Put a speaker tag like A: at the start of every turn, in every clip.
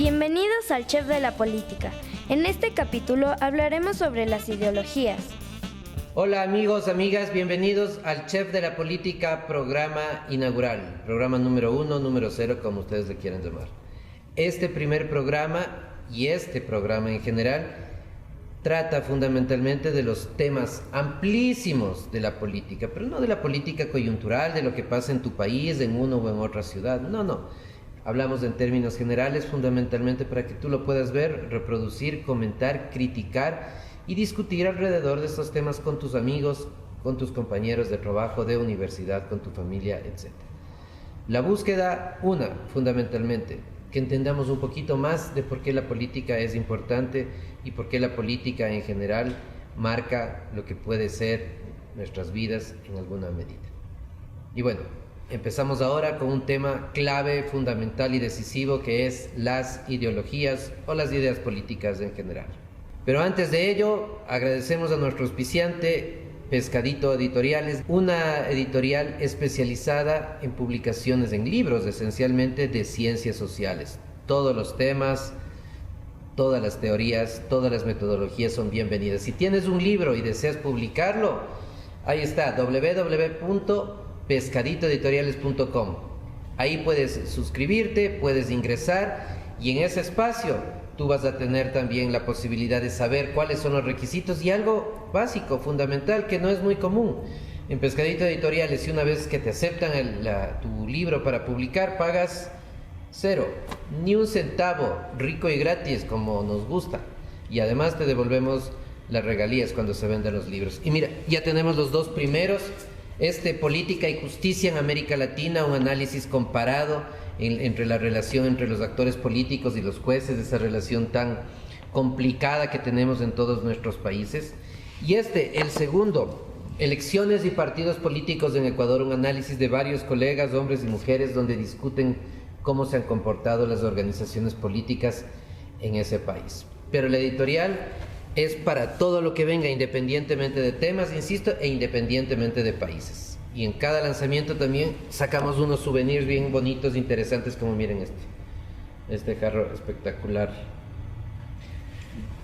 A: Bienvenidos al Chef de la Política. En este capítulo hablaremos sobre las ideologías.
B: Hola amigos, amigas, bienvenidos al Chef de la Política, programa inaugural, programa número 1, número 0, como ustedes le quieran llamar. Este primer programa y este programa en general trata fundamentalmente de los temas amplísimos de la política, pero no de la política coyuntural, de lo que pasa en tu país, en uno o en otra ciudad, no. Hablamos en términos generales fundamentalmente para que tú lo puedas ver, reproducir, comentar, criticar y discutir alrededor de estos temas con tus amigos, con tus compañeros de trabajo, de universidad, con tu familia, etc. La búsqueda, fundamentalmente, que entendamos un poquito más de por qué la política es importante y por qué la política en general marca lo que puede ser nuestras vidas en alguna medida. Y bueno, empezamos ahora con un tema clave, fundamental y decisivo, que es las ideologías o las ideas políticas en general. Pero antes de ello, agradecemos a nuestro auspiciante Pescadito Editoriales, una editorial especializada en publicaciones en libros, esencialmente de ciencias sociales. Todos los temas, todas las teorías, todas las metodologías son bienvenidas. Si tienes un libro y deseas publicarlo, ahí está, www.pescaditoeditoriales.com. Ahí puedes suscribirte, puedes ingresar y en ese espacio tú vas a tener también la posibilidad de saber cuáles son los requisitos y algo básico, fundamental, que no es muy común. En Pescadito Editoriales, si una vez que te aceptan tu libro para publicar, pagas 0, ni un centavo, rico y gratis, como nos gusta. Y además te devolvemos las regalías cuando se venden los libros. Y mira, ya tenemos los dos primeros. Política y Justicia en América Latina, un análisis comparado entre la relación entre los actores políticos y los jueces, esa relación tan complicada que tenemos en todos nuestros países. Y el segundo, Elecciones y partidos políticos en Ecuador, un análisis de varios colegas, hombres y mujeres, donde discuten cómo se han comportado las organizaciones políticas en ese país. Pero la editorial es para todo lo que venga, independientemente de temas, insisto, e independientemente de países. Y en cada lanzamiento también sacamos unos souvenirs bien bonitos, interesantes, como miren este carro espectacular.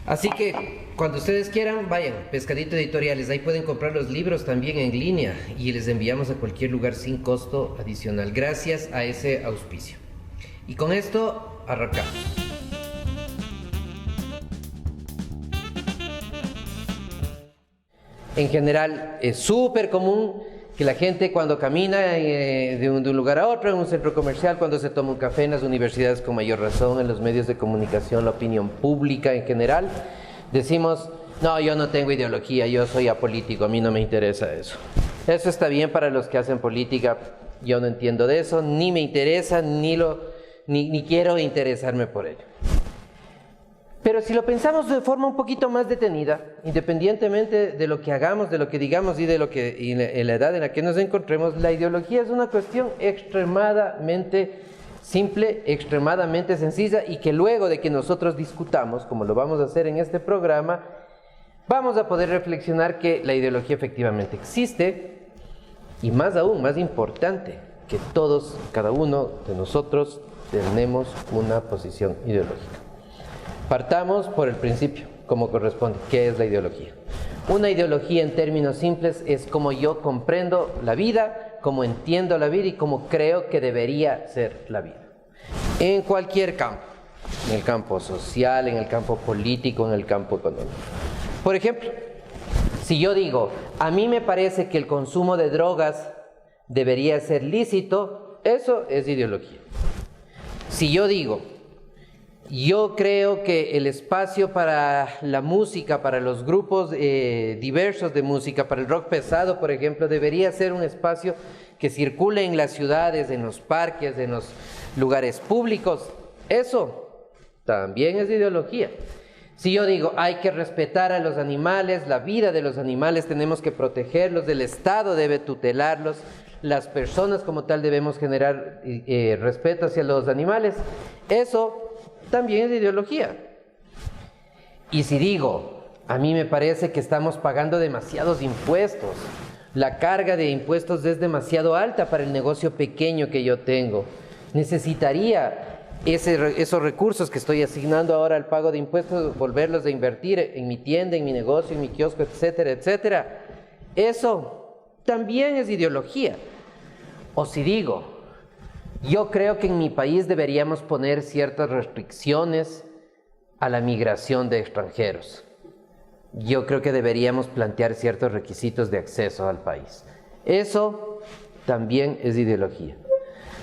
B: Así que cuando ustedes quieran, vayan, Pescadito Editoriales, ahí pueden comprar los libros también en línea y les enviamos a cualquier lugar sin costo adicional, gracias a ese auspicio. Y con esto arrancamos. En general es súper común que la gente cuando camina de un lugar a otro, en un centro comercial, cuando se toma un café, en las universidades con mayor razón, en los medios de comunicación, la opinión pública en general, decimos, no, yo no tengo ideología, yo soy apolítico, a mí no me interesa eso. Eso está bien para los que hacen política, yo no entiendo de eso, ni me interesa, ni quiero interesarme por ello. Pero si lo pensamos de forma un poquito más detenida, independientemente de lo que hagamos, de lo que digamos y de la edad en la que nos encontremos, la ideología es una cuestión extremadamente simple, extremadamente sencilla, y que luego de que nosotros discutamos, como lo vamos a hacer en este programa, vamos a poder reflexionar que la ideología efectivamente existe, y más aún, más importante, que todos, cada uno de nosotros tenemos una posición ideológica. Partamos por el principio, como corresponde. ¿Qué es la ideología? Una ideología, en términos simples, es como yo comprendo la vida, como entiendo la vida y como creo que debería ser la vida. En cualquier campo, en el campo social, en el campo político, en el campo económico. Por ejemplo, si yo digo, a mí me parece que el consumo de drogas debería ser lícito, eso es ideología. Si yo digo, yo creo que el espacio para la música, para los grupos diversos de música, para el rock pesado, por ejemplo, debería ser un espacio que circule en las ciudades, en los parques, en los lugares públicos. Eso también es ideología. Si yo digo, hay que respetar a los animales, la vida de los animales, tenemos que protegerlos, el Estado debe tutelarlos, las personas como tal debemos generar respeto hacia los animales, eso también es ideología. Y si digo, a mí me parece que estamos pagando demasiados impuestos, la carga de impuestos es demasiado alta para el negocio pequeño que yo tengo, necesitaría esos recursos que estoy asignando ahora al pago de impuestos, volverlos a invertir en mi tienda, en mi negocio, en mi kiosco, etcétera, etcétera. Eso también es ideología. O si digo, yo creo que en mi país deberíamos poner ciertas restricciones a la migración de extranjeros. Yo creo que deberíamos plantear ciertos requisitos de acceso al país. Eso también es ideología.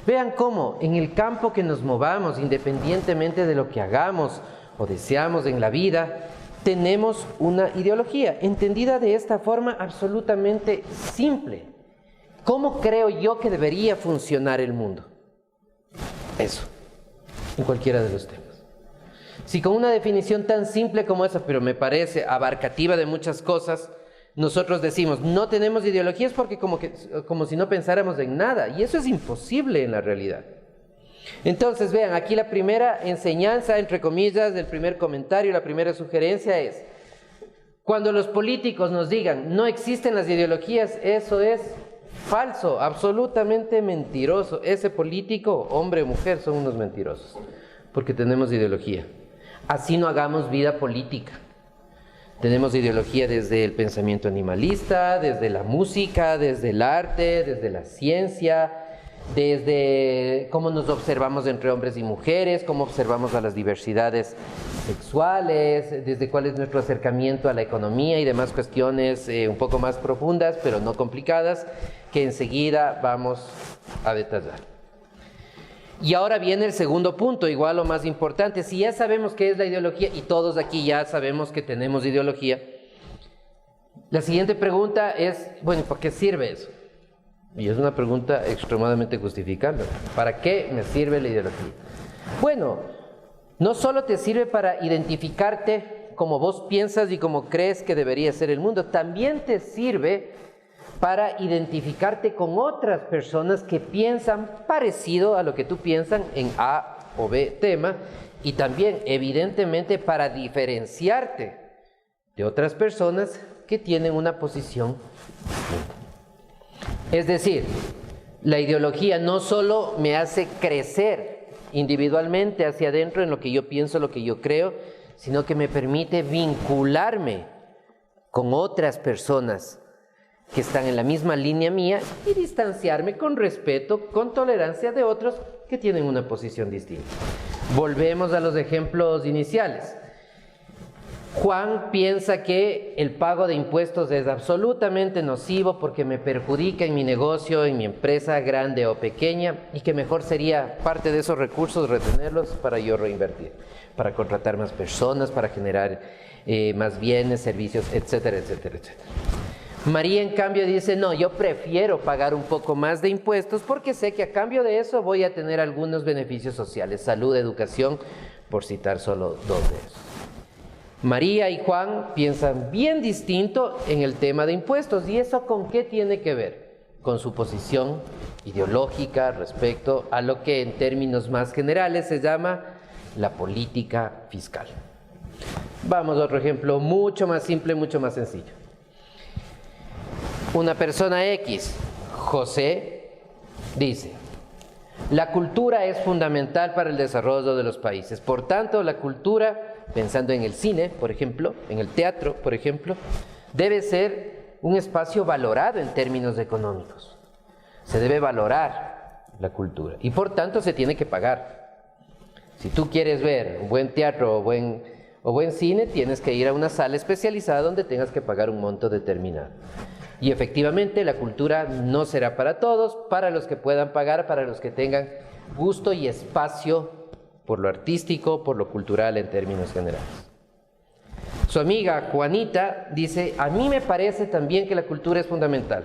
B: Vean cómo en el campo que nos movamos, independientemente de lo que hagamos o deseamos en la vida, tenemos una ideología, entendida de esta forma absolutamente simple. ¿Cómo creo yo que debería funcionar el mundo? Eso, en cualquiera de los temas. Si con una definición tan simple como esa, pero me parece abarcativa de muchas cosas, nosotros decimos, no tenemos ideologías porque como si no pensáramos en nada, y eso es imposible en la realidad. Entonces, vean, aquí la primera enseñanza, entre comillas, del primer comentario, la primera sugerencia es, cuando los políticos nos digan, no existen las ideologías, eso es falso, absolutamente mentiroso. Ese político, hombre o mujer, son unos mentirosos, porque tenemos ideología. Así no hagamos vida política. Tenemos ideología desde el pensamiento animalista, desde la música, desde el arte, desde la ciencia, desde cómo nos observamos entre hombres y mujeres, cómo observamos a las diversidades sexuales, desde cuál es nuestro acercamiento a la economía y demás cuestiones un poco más profundas, pero no complicadas, que enseguida vamos a detallar. Y ahora viene el segundo punto, igual o más importante. Si ya sabemos qué es la ideología, y todos aquí ya sabemos que tenemos ideología, la siguiente pregunta es, bueno, ¿para qué sirve eso? Y es una pregunta extremadamente justificable. ¿Para qué me sirve la ideología? Bueno, no solo te sirve para identificarte como vos piensas y como crees que debería ser el mundo, también te sirve para identificarte con otras personas que piensan parecido a lo que tú piensas en A o B tema, y también, evidentemente, para diferenciarte de otras personas que tienen una posición distinta. Es decir, la ideología no solo me hace crecer individualmente hacia adentro en lo que yo pienso, lo que yo creo, sino que me permite vincularme con otras personas que están en la misma línea mía y distanciarme con respeto, con tolerancia de otros que tienen una posición distinta. Volvemos a los ejemplos iniciales. Juan piensa que el pago de impuestos es absolutamente nocivo porque me perjudica en mi negocio, en mi empresa grande o pequeña, y que mejor sería parte de esos recursos retenerlos para yo reinvertir, para contratar más personas, para generar más bienes, servicios, etcétera, etcétera, etcétera. María, en cambio, dice, no, yo prefiero pagar un poco más de impuestos porque sé que a cambio de eso voy a tener algunos beneficios sociales, salud, educación, por citar solo dos de esos. María y Juan piensan bien distinto en el tema de impuestos. ¿Y eso con qué tiene que ver? Con su posición ideológica respecto a lo que en términos más generales se llama la política fiscal. Vamos a otro ejemplo mucho más simple, mucho más sencillo. Una persona X, José, dice, la cultura es fundamental para el desarrollo de los países. Por tanto, la cultura, pensando en el cine, por ejemplo, en el teatro, por ejemplo, debe ser un espacio valorado en términos económicos. Se debe valorar la cultura y por tanto se tiene que pagar. Si tú quieres ver un buen teatro o buen cine, tienes que ir a una sala especializada donde tengas que pagar un monto determinado. Y efectivamente la cultura no será para todos, para los que puedan pagar, para los que tengan gusto y espacio por lo artístico, por lo cultural en términos generales. Su amiga Juanita dice, a mí me parece también que la cultura es fundamental.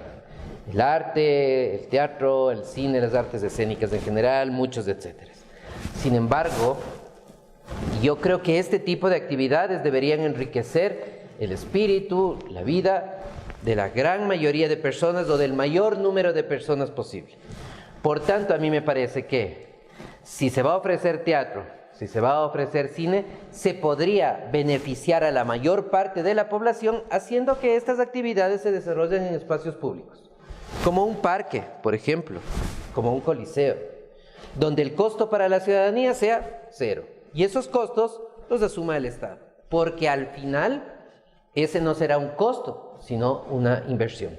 B: El arte, el teatro, el cine, las artes escénicas en general, muchos, etcétera. Sin embargo, yo creo que este tipo de actividades deberían enriquecer el espíritu, la vida de la gran mayoría de personas o del mayor número de personas posible. Por tanto, a mí me parece que si se va a ofrecer teatro, si se va a ofrecer cine, se podría beneficiar a la mayor parte de la población haciendo que estas actividades se desarrollen en espacios públicos, como un parque, por ejemplo, como un coliseo, donde el costo para la ciudadanía sea cero. Y esos costos los asuma el Estado, porque al final ese no será un costo, sino una inversión.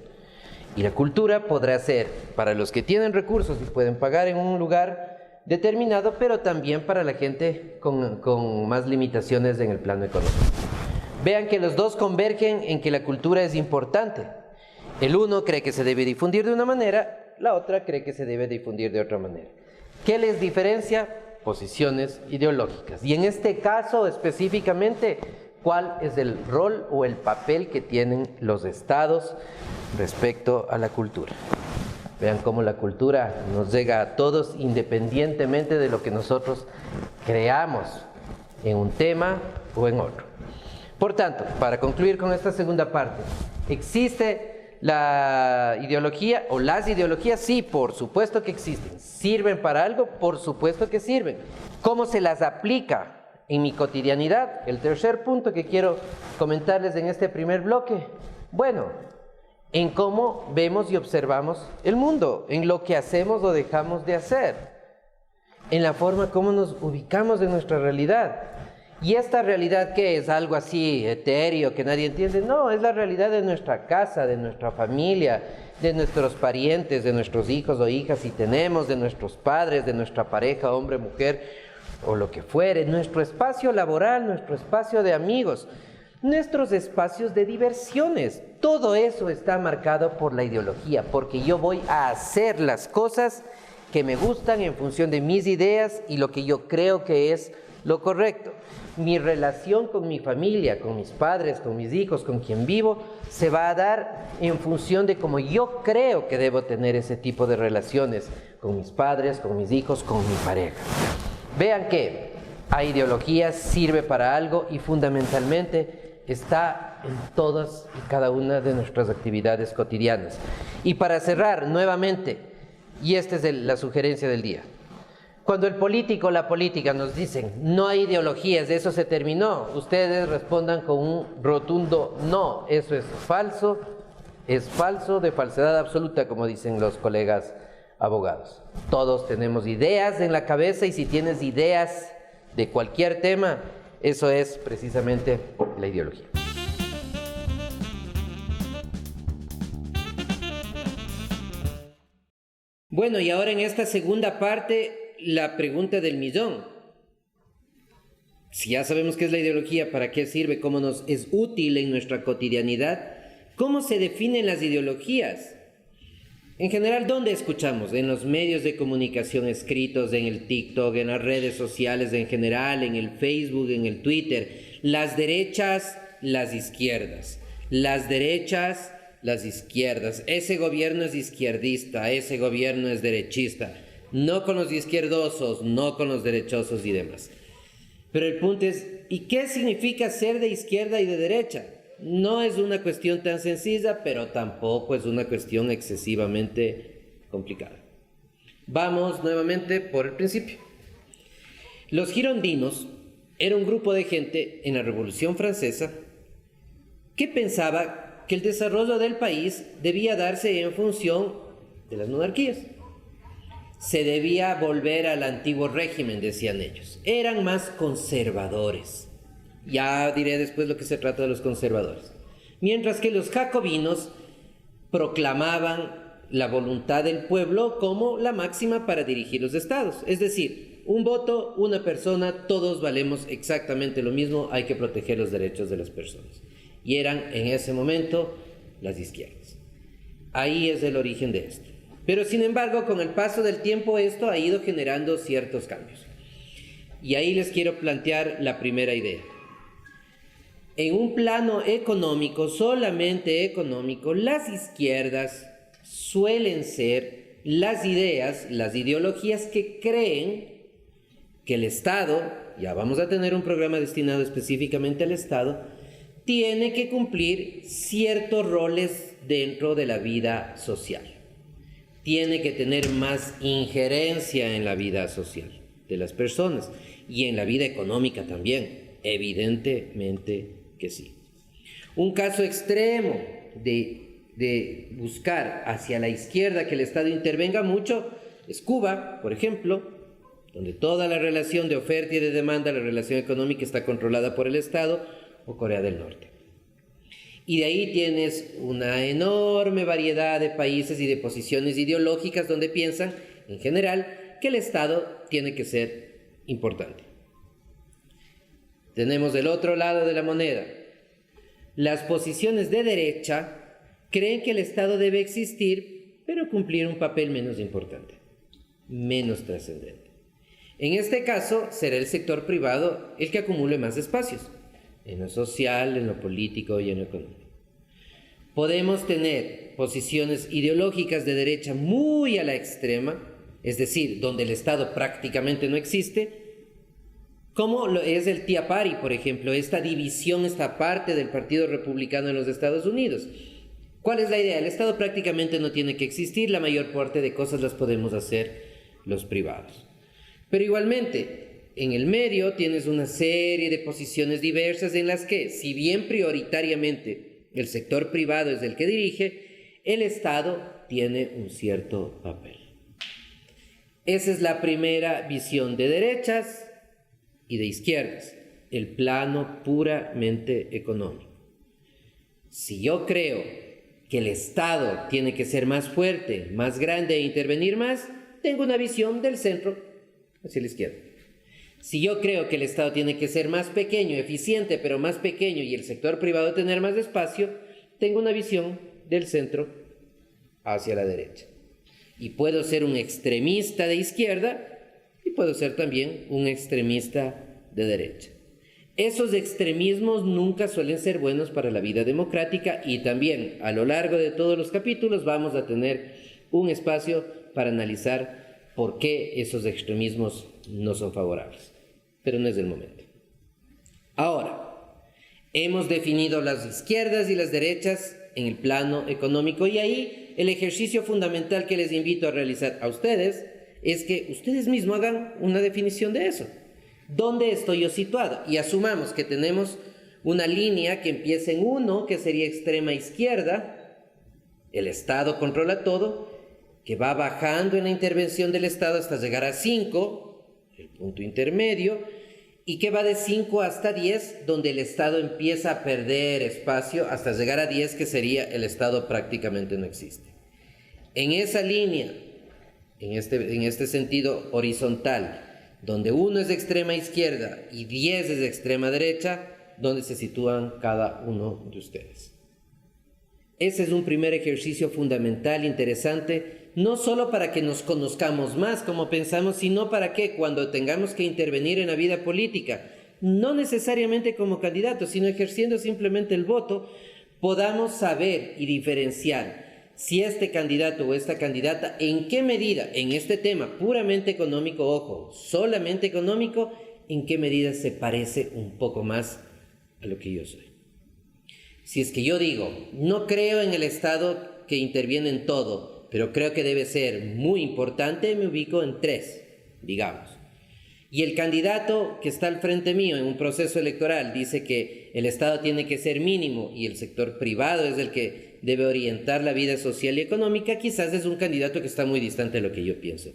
B: Y la cultura podrá ser para los que tienen recursos y pueden pagar en un lugar determinado, pero también para la gente con más limitaciones en el plano económico. Vean que los dos convergen en que la cultura es importante. El uno cree que se debe difundir de una manera, la otra cree que se debe difundir de otra manera. ¿Qué les diferencia? Posiciones ideológicas. Y en este caso específicamente, ¿cuál es el rol o el papel que tienen los estados respecto a la cultura? Vean cómo la cultura nos llega a todos independientemente de lo que nosotros creamos en un tema o en otro. Por tanto, para concluir con esta segunda parte, ¿existe la ideología o las ideologías? Sí, por supuesto que existen. ¿Sirven para algo? Por supuesto que sirven. ¿Cómo se las aplica en mi cotidianidad? El tercer punto que quiero comentarles en este primer bloque. Bueno, en cómo vemos y observamos el mundo, en lo que hacemos o dejamos de hacer, en la forma como nos ubicamos en nuestra realidad. ¿Y esta realidad qué es? ¿Algo así etéreo que nadie entiende? No, es la realidad de nuestra casa, de nuestra familia, de nuestros parientes, de nuestros hijos o hijas si tenemos, de nuestros padres, de nuestra pareja, hombre, mujer o lo que fuere, nuestro espacio laboral, nuestro espacio de amigos, nuestros espacios de diversiones. Todo eso está marcado por la ideología, porque yo voy a hacer las cosas que me gustan en función de mis ideas y lo que yo creo que es lo correcto. Mi relación con mi familia, con mis padres, con mis hijos, con quien vivo, se va a dar en función de cómo yo creo que debo tener ese tipo de relaciones con mis padres, con mis hijos, con mi pareja. Vean que la ideología sirve para algo y fundamentalmente está en todas y cada una de nuestras actividades cotidianas. Y para cerrar nuevamente, y esta es la sugerencia del día, cuando el político o la política nos dicen no hay ideologías, eso se terminó, ustedes respondan con un rotundo no, eso es falso de falsedad absoluta, como dicen los colegas abogados. Todos tenemos ideas en la cabeza y si tienes ideas de cualquier tema, eso es precisamente la ideología. Bueno, y ahora en esta segunda parte, la pregunta del millón. Si ya sabemos qué es la ideología, para qué sirve, cómo nos es útil en nuestra cotidianidad, ¿cómo se definen las ideologías? En general, ¿dónde escuchamos? En los medios de comunicación escritos, en el TikTok, en las redes sociales en general, en el Facebook, en el Twitter. Las derechas, las izquierdas. Las derechas, las izquierdas. Ese gobierno es izquierdista, ese gobierno es derechista. No con los izquierdosos, no con los derechosos y demás. Pero el punto es, ¿y qué significa ser de izquierda y de derecha? No es una cuestión tan sencilla, pero tampoco es una cuestión excesivamente complicada. Vamos nuevamente por el principio. Los girondinos eran un grupo de gente en la Revolución Francesa que pensaba que el desarrollo del país debía darse en función de las monarquías. Se debía volver al antiguo régimen, decían ellos. Eran más conservadores. Ya diré después lo que se trata de los conservadores. Mientras que los jacobinos proclamaban la voluntad del pueblo como la máxima para dirigir los estados. Es decir, un voto, una persona, todos valemos exactamente lo mismo, hay que proteger los derechos de las personas. Y eran en ese momento las izquierdas. Ahí es el origen de esto. Pero sin embargo, con el paso del tiempo esto ha ido generando ciertos cambios. Y ahí les quiero plantear la primera idea. En un plano económico, solamente económico, las izquierdas suelen ser las ideas, las ideologías que creen que el Estado, ya vamos a tener un programa destinado específicamente al Estado, tiene que cumplir ciertos roles dentro de la vida social. Tiene que tener más injerencia en la vida social de las personas y en la vida económica también, evidentemente que sí. Un caso extremo de buscar hacia la izquierda que el Estado intervenga mucho es Cuba, por ejemplo, donde toda la relación de oferta y de demanda, la relación económica está controlada por el Estado, o Corea del Norte. Y de ahí tienes una enorme variedad de países y de posiciones ideológicas donde piensan, en general, que el Estado tiene que ser importante. Tenemos del otro lado de la moneda. Las posiciones de derecha creen que el Estado debe existir, pero cumplir un papel menos importante, menos trascendente. En este caso, será el sector privado el que acumule más espacios, en lo social, en lo político y en lo económico. Podemos tener posiciones ideológicas de derecha muy a la extrema, es decir, donde el Estado prácticamente no existe, como lo es el Tea Party, por ejemplo, esta división, esta parte del Partido Republicano en los Estados Unidos. ¿Cuál es la idea? El Estado prácticamente no tiene que existir, la mayor parte de cosas las podemos hacer los privados. Pero igualmente, en el medio tienes una serie de posiciones diversas en las que, si bien prioritariamente el sector privado es el que dirige, el Estado tiene un cierto papel. Esa es la primera visión de derechas y de izquierdas, el plano puramente económico. Si yo creo que el Estado tiene que ser más fuerte, más grande e intervenir más, tengo una visión del centro hacia la izquierda. Si yo creo que el Estado tiene que ser más pequeño, eficiente, pero más pequeño, y el sector privado tener más espacio, tengo una visión del centro hacia la derecha. Y puedo ser un extremista de izquierda y puedo ser también un extremista de derecha. Esos extremismos nunca suelen ser buenos para la vida democrática, y también a lo largo de todos los capítulos vamos a tener un espacio para analizar por qué esos extremismos no son favorables. Pero no es el momento. Ahora, hemos definido las izquierdas y las derechas en el plano económico, y ahí el ejercicio fundamental que les invito a realizar a ustedes es que ustedes mismos hagan una definición de eso. ¿Dónde estoy yo situado? Y asumamos que tenemos una línea que empieza en 1, que sería extrema izquierda, el Estado controla todo, que va bajando en la intervención del Estado hasta llegar a 5, el punto intermedio, y que va de 5 hasta 10, donde el Estado empieza a perder espacio hasta llegar a 10, que sería el Estado prácticamente no existe. En esa línea, en este sentido horizontal, donde 1 es de extrema izquierda y 10 es de extrema derecha, donde se sitúan cada uno de ustedes. Ese es un primer ejercicio fundamental, interesante, no solo para que nos conozcamos más como pensamos, sino para que cuando tengamos que intervenir en la vida política, no necesariamente como candidatos, sino ejerciendo simplemente el voto, podamos saber y diferenciar si este candidato o esta candidata, en qué medida, en este tema puramente económico, ojo, solamente económico, en qué medida se parece un poco más a lo que yo soy. Si es que yo digo, no creo en el Estado que interviene en todo, pero creo que debe ser muy importante, me ubico en 3, digamos. Y el candidato que está al frente mío en un proceso electoral dice que el Estado tiene que ser mínimo y el sector privado es el que debe orientar la vida social y económica, quizás es un candidato que está muy distante de lo que yo pienso.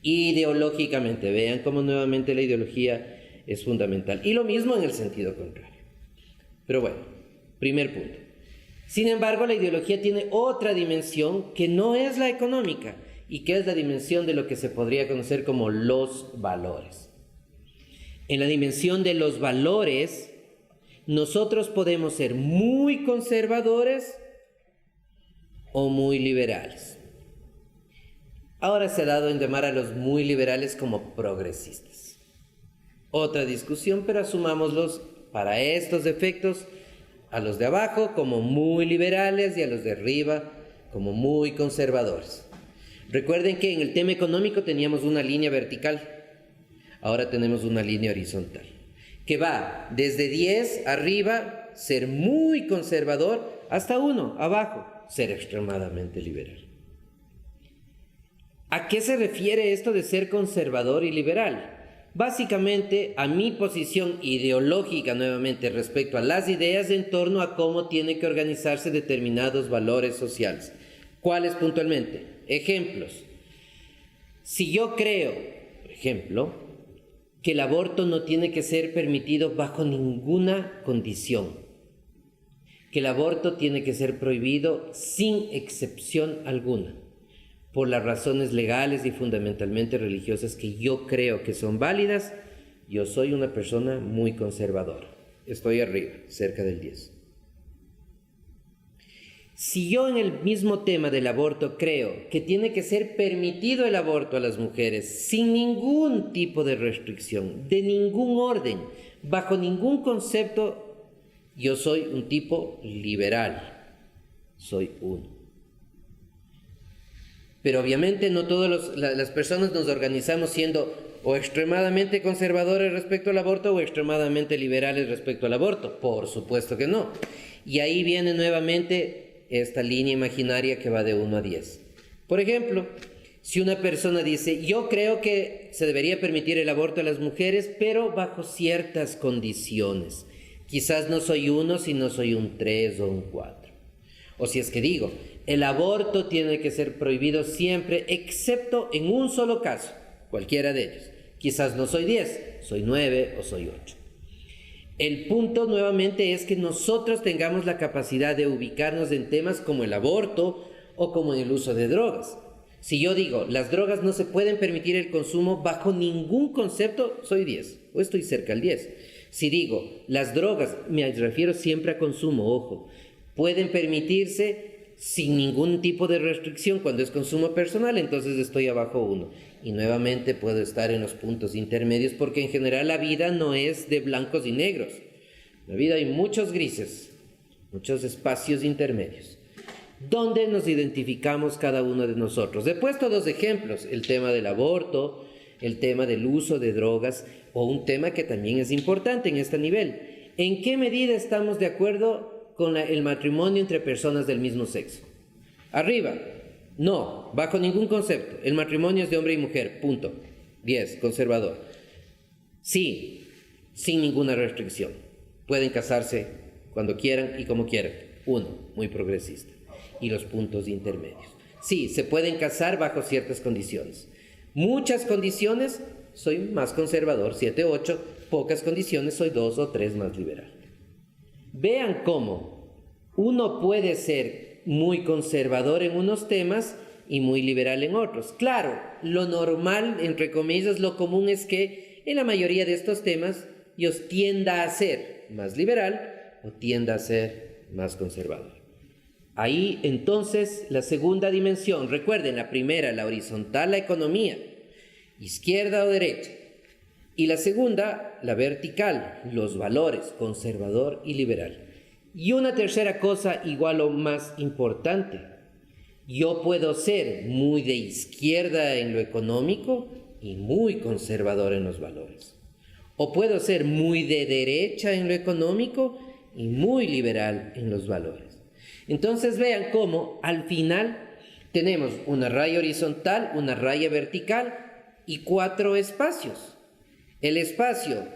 B: Ideológicamente, vean cómo nuevamente la ideología es fundamental. Y lo mismo en el sentido contrario. Pero bueno, primer punto. Sin embargo, la ideología tiene otra dimensión que no es la económica y que es la dimensión de lo que se podría conocer como los valores. En la dimensión de los valores, nosotros podemos ser muy conservadores o muy liberales. Ahora se ha dado en llamar a los muy liberales como progresistas. Otra discusión, pero asumámoslos para estos efectos a los de abajo como muy liberales y a los de arriba como muy conservadores. Recuerden que en el tema económico teníamos una línea vertical, ahora tenemos una línea horizontal, que va desde 10 arriba, ser muy conservador, hasta 1 abajo, ser extremadamente liberal. ¿A qué se refiere esto de ser conservador y liberal? Básicamente a mi posición ideológica nuevamente respecto a las ideas en torno a cómo tiene que organizarse determinados valores sociales. ¿Cuáles puntualmente? Ejemplos. Si yo creo, por ejemplo, que el aborto no tiene que ser permitido bajo ninguna condición, que el aborto tiene que ser prohibido sin excepción alguna, por las razones legales y fundamentalmente religiosas que yo creo que son válidas. Yo soy una persona muy conservadora. Estoy arriba, cerca del 10. Si yo en el mismo tema del aborto creo que tiene que ser permitido el aborto a las mujeres sin ningún tipo de restricción, de ningún orden, bajo ningún concepto, yo soy un tipo liberal. Soy uno. Pero obviamente no todas las personas nos organizamos siendo o extremadamente conservadores respecto al aborto o extremadamente liberales respecto al aborto. Por supuesto que no. Y ahí viene nuevamente esta línea imaginaria que va de 1 a 10. Por ejemplo, si una persona dice, yo creo que se debería permitir el aborto a las mujeres, pero bajo ciertas condiciones. Quizás no soy 1, sino soy un 3 o un 4. O si es que digo, el aborto tiene que ser prohibido siempre, excepto en un solo caso, cualquiera de ellos. Quizás no soy 10, soy 9 o soy 8. El punto nuevamente es que nosotros tengamos la capacidad de ubicarnos en temas como el aborto o como en el uso de drogas. Si yo digo, las drogas no se pueden permitir el consumo bajo ningún concepto, soy 10 o estoy cerca al 10. Si digo, las drogas, me refiero siempre a consumo, ojo, pueden permitirse sin ningún tipo de restricción cuando es consumo personal, entonces estoy abajo 1. Y nuevamente puedo estar en los puntos intermedios porque en general la vida no es de blancos y negros. En la vida hay muchos grises, muchos espacios intermedios, donde nos identificamos cada uno de nosotros. He puesto 2 ejemplos, el tema del aborto, el tema del uso de drogas, o un tema que también es importante en este nivel. ¿En qué medida estamos de acuerdo con el matrimonio entre personas del mismo sexo? Arriba, no, bajo ningún concepto. El matrimonio es de hombre y mujer, punto. 10, conservador. Sí, sin ninguna restricción. Pueden casarse cuando quieran y como quieran. 1, muy progresista. Y los puntos intermedios. Sí, se pueden casar bajo ciertas condiciones. Muchas condiciones, soy más conservador, 7, 8. Pocas condiciones, soy 2 o 3 más liberal. Vean cómo uno puede ser muy conservador en unos temas y muy liberal en otros. Claro, lo normal, entre comillas, lo común es que en la mayoría de estos temas yo tienda a ser más liberal o tienda a ser más conservador. Ahí entonces la segunda dimensión, recuerden, la primera, la horizontal, la economía, izquierda o derecha. Y la segunda, la vertical, los valores, conservador y liberal. Y una tercera cosa igual o más importante. Yo puedo ser muy de izquierda en lo económico y muy conservador en los valores. O puedo ser muy de derecha en lo económico y muy liberal en los valores. Entonces vean cómo al final tenemos una raya horizontal, una raya vertical y 4 espacios. El espacio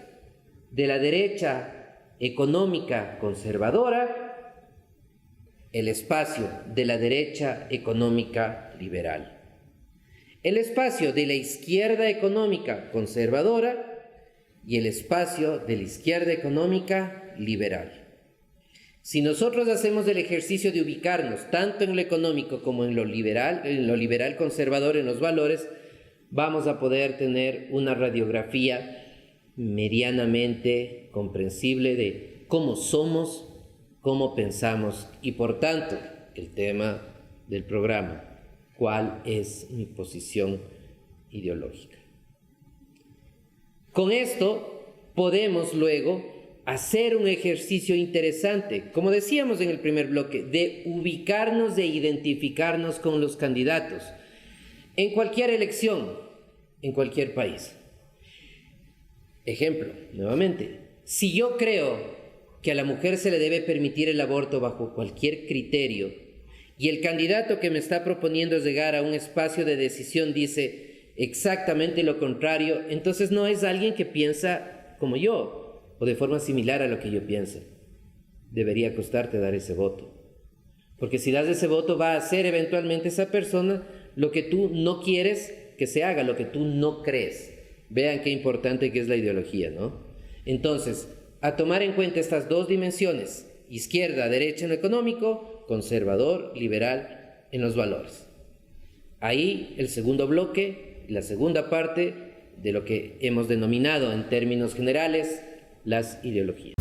B: de la derecha económica conservadora, el espacio de la derecha económica liberal, el espacio de la izquierda económica conservadora y el espacio de la izquierda económica liberal. Si nosotros hacemos el ejercicio de ubicarnos tanto en lo económico como en lo liberal conservador en los valores, vamos a poder tener una radiografía medianamente comprensible de cómo somos, cómo pensamos y por tanto el tema del programa, cuál es mi posición ideológica. Con esto podemos luego hacer un ejercicio interesante, como decíamos en el primer bloque, de ubicarnos, de identificarnos con los candidatos en cualquier elección, en cualquier país. Ejemplo, nuevamente, si yo creo que a la mujer se le debe permitir el aborto bajo cualquier criterio y el candidato que me está proponiendo llegar a un espacio de decisión dice exactamente lo contrario, entonces no es alguien que piensa como yo o de forma similar a lo que yo pienso. Debería costarte dar ese voto. Porque si das ese voto va a hacer eventualmente esa persona lo que tú no quieres que se haga, lo que tú no crees Vean qué importante que es la ideología, ¿no? Entonces, a tomar en cuenta estas dos dimensiones, izquierda, derecha en lo económico, conservador, liberal en los valores. Ahí el segundo bloque, la segunda parte de lo que hemos denominado en términos generales las ideologías.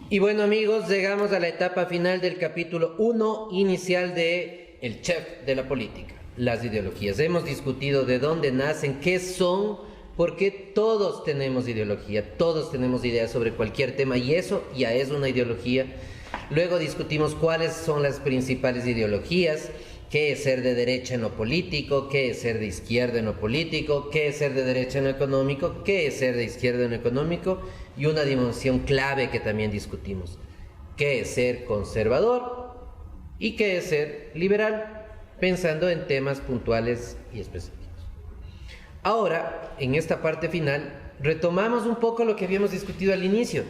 B: Y bueno, amigos, llegamos a la etapa final del capítulo 1 inicial de El Chef de la Política, las ideologías. Hemos discutido de dónde nacen, qué son, porque todos tenemos ideología, todos tenemos ideas sobre cualquier tema y eso ya es una ideología. Luego discutimos cuáles son las principales ideologías, qué es ser de derecha en lo político, qué es ser de izquierda en lo político, qué es ser de derecha en lo económico, qué es ser de izquierda en lo económico, y una dimensión clave que también discutimos, qué es ser conservador y qué es ser liberal, pensando en temas puntuales y específicos. Ahora, en esta parte final, retomamos un poco lo que habíamos discutido al inicio.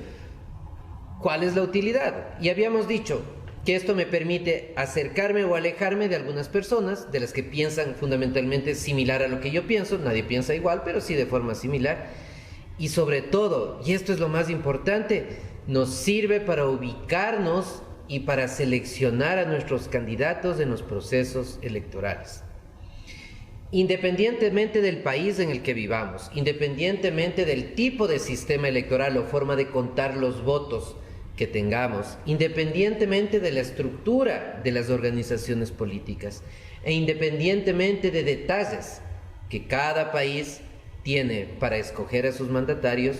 B: ¿Cuál es la utilidad? Y habíamos dicho que esto me permite acercarme o alejarme de algunas personas, de las que piensan fundamentalmente similar a lo que yo pienso. Nadie piensa igual, pero sí de forma similar. Y sobre todo, y esto es lo más importante, nos sirve para ubicarnos y para seleccionar a nuestros candidatos en los procesos electorales. Independientemente del país en el que vivamos, independientemente del tipo de sistema electoral o forma de contar los votos que tengamos, independientemente de la estructura de las organizaciones políticas e independientemente de detalles que cada país tiene para escoger a sus mandatarios,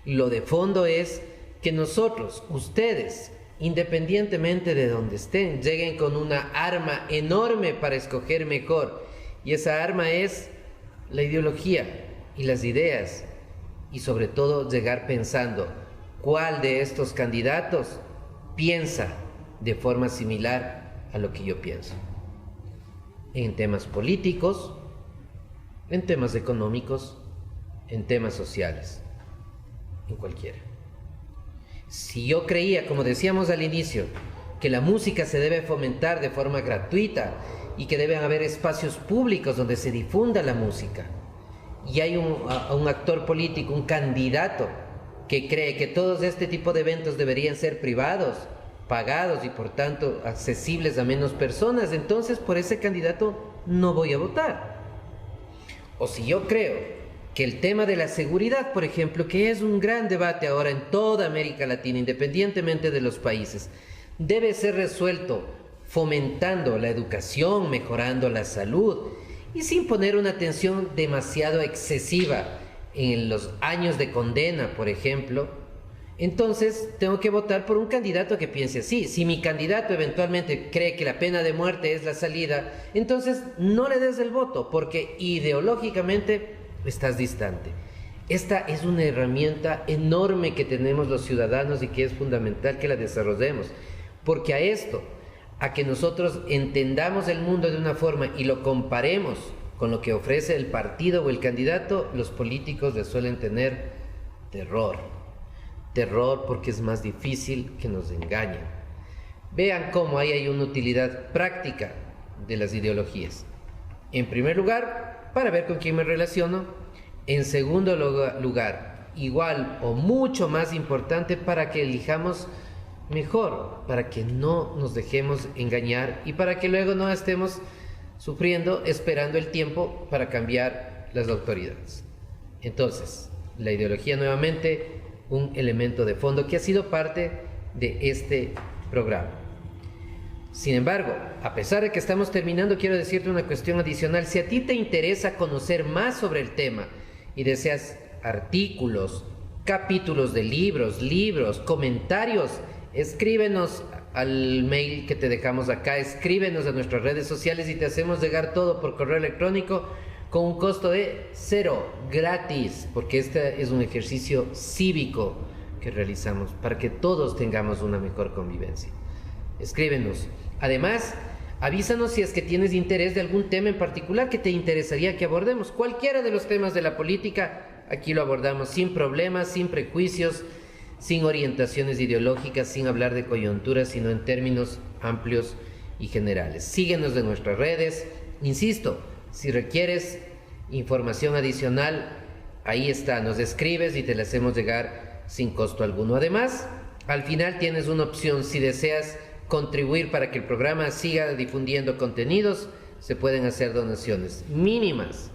B: lo de fondo es que nosotros, ustedes, independientemente de donde estén, lleguen con una arma enorme para escoger mejor, y esa arma es la ideología y las ideas, y sobre todo llegar pensando cuál de estos candidatos piensa de forma similar a lo que yo pienso, en temas políticos, en temas económicos, en temas sociales, en cualquiera. Si yo creía, como decíamos al inicio, que la música se debe fomentar de forma gratuita y que deben haber espacios públicos donde se difunda la música, y hay un actor político, un candidato, que cree que todos este tipo de eventos deberían ser privados, pagados y por tanto accesibles a menos personas, entonces por ese candidato no voy a votar. O si yo creo que el tema de la seguridad, por ejemplo, que es un gran debate ahora en toda América Latina, independientemente de los países, debe ser resuelto fomentando la educación, mejorando la salud y sin poner una atención demasiado excesiva en los años de condena, por ejemplo, entonces tengo que votar por un candidato que piense así. Si mi candidato eventualmente cree que la pena de muerte es la salida, entonces no le des el voto, porque ideológicamente estás distante. Esta es una herramienta enorme que tenemos los ciudadanos y que es fundamental que la desarrollemos, porque a esto, a que nosotros entendamos el mundo de una forma y lo comparemos con lo que ofrece el partido o el candidato, los políticos le suelen tener terror. Terror porque es más difícil que nos engañen. Vean cómo ahí hay una utilidad práctica de las ideologías. En primer lugar, para ver con quién me relaciono. En segundo lugar, igual o mucho más importante, para que elijamos mejor, para que no nos dejemos engañar y para que luego no estemos sufriendo, esperando el tiempo para cambiar las autoridades. Entonces, la ideología nuevamente, un elemento de fondo que ha sido parte de este programa. Sin embargo, a pesar de que estamos terminando, quiero decirte una cuestión adicional. Si a ti te interesa conocer más sobre el tema y deseas artículos, capítulos de libros, comentarios, escríbenos al mail que te dejamos acá, escríbenos a nuestras redes sociales y te hacemos llegar todo por correo electrónico con un costo de 0, gratis, porque este es un ejercicio cívico que realizamos para que todos tengamos una mejor convivencia. Escríbenos. Además, avísanos si es que tienes interés de algún tema en particular que te interesaría que abordemos. Cualquiera de los temas de la política, aquí lo abordamos sin problemas, sin prejuicios, sin orientaciones ideológicas, sin hablar de coyunturas, sino en términos amplios y generales. Síguenos en nuestras redes. Insisto, si requieres información adicional, ahí está, nos escribes y te la hacemos llegar sin costo alguno. Además, al final tienes una opción, si deseas contribuir para que el programa siga difundiendo contenidos, se pueden hacer donaciones mínimas,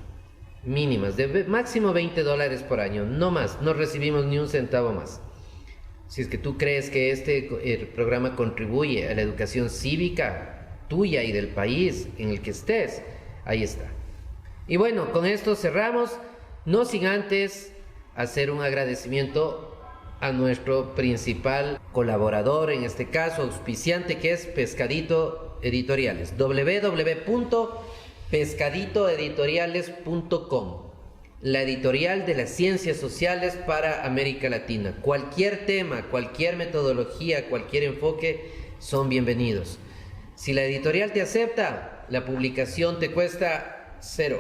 B: de máximo $20 por año, no más, no recibimos ni un centavo más. Si es que tú crees que el programa contribuye a la educación cívica tuya y del país en el que estés, ahí está. Y bueno, con esto cerramos, no sin antes hacer un agradecimiento a nuestro principal colaborador, en este caso auspiciante, que es Pescadito Editoriales, www.pescaditoeditoriales.com, la editorial de las ciencias sociales para América Latina. Cualquier tema, cualquier metodología, cualquier enfoque son bienvenidos. Si la editorial te acepta, la publicación te cuesta $0,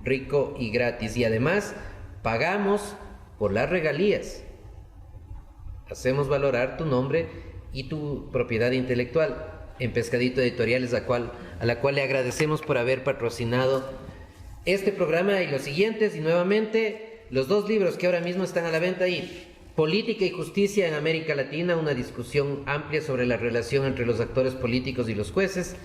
B: rico y gratis, y además pagamos por las regalías. Hacemos valorar tu nombre y tu propiedad intelectual en Pescadito Editoriales, a la cual le agradecemos por haber patrocinado este programa y los siguientes, y nuevamente los 2 libros que ahora mismo están a la venta ahí: Política y Justicia en América Latina, una discusión amplia sobre la relación entre los actores políticos y los jueces,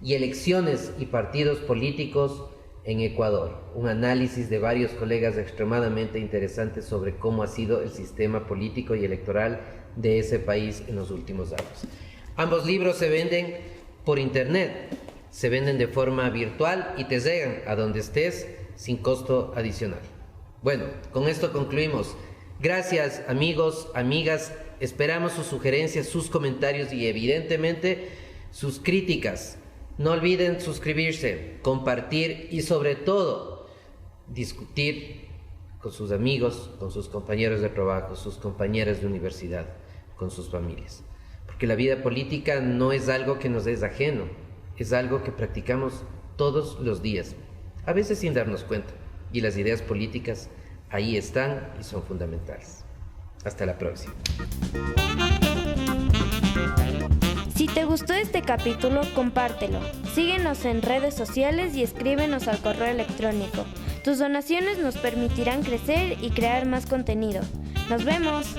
B: y Elecciones y Partidos Políticos en Ecuador, un análisis de varios colegas extremadamente interesantes sobre cómo ha sido el sistema político y electoral de ese país en los últimos años. Ambos libros se venden por internet, se venden de forma virtual y te llegan a donde estés sin costo adicional. Bueno, con esto concluimos. Gracias, amigos, amigas. Esperamos sus sugerencias, sus comentarios y evidentemente sus críticas. No olviden suscribirse, compartir y sobre todo discutir con sus amigos, con sus compañeros de trabajo, sus compañeras de universidad, con sus familias. Porque la vida política no es algo que nos es ajeno, es algo que practicamos todos los días, a veces sin darnos cuenta. Y las ideas políticas ahí están y son fundamentales. Hasta la próxima.
A: Si te gustó este capítulo, compártelo. Síguenos en redes sociales y escríbenos al correo electrónico. Tus donaciones nos permitirán crecer y crear más contenido. ¡Nos vemos!